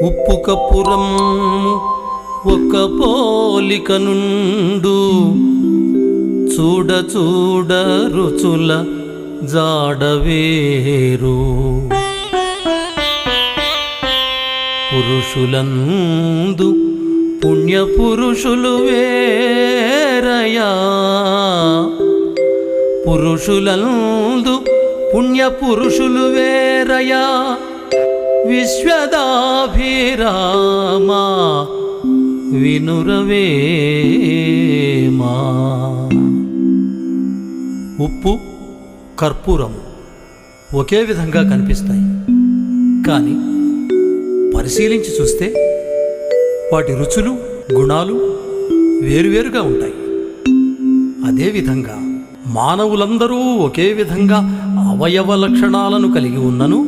ఉప్పు కప్పురం ఒక్క పోలిక నుండు చూడ చూడ రుచుల జాడవేరు. పురుషులందు పుణ్యపురుషులు వేరయా, పురుషులందు పుణ్యపురుషులు వేరయా. విశ్వదాభిరామా వినురవేమా. ఉప్పు కర్పూరము ఒకే విధంగా కనిపిస్తాయి, కానీ పరిశీలించి చూస్తే వాటి రుచులు గుణాలు వేరువేరుగా ఉంటాయి. అదేవిధంగా మానవులందరూ ఒకే విధంగా అవయవ లక్షణాలను కలిగి ఉన్నను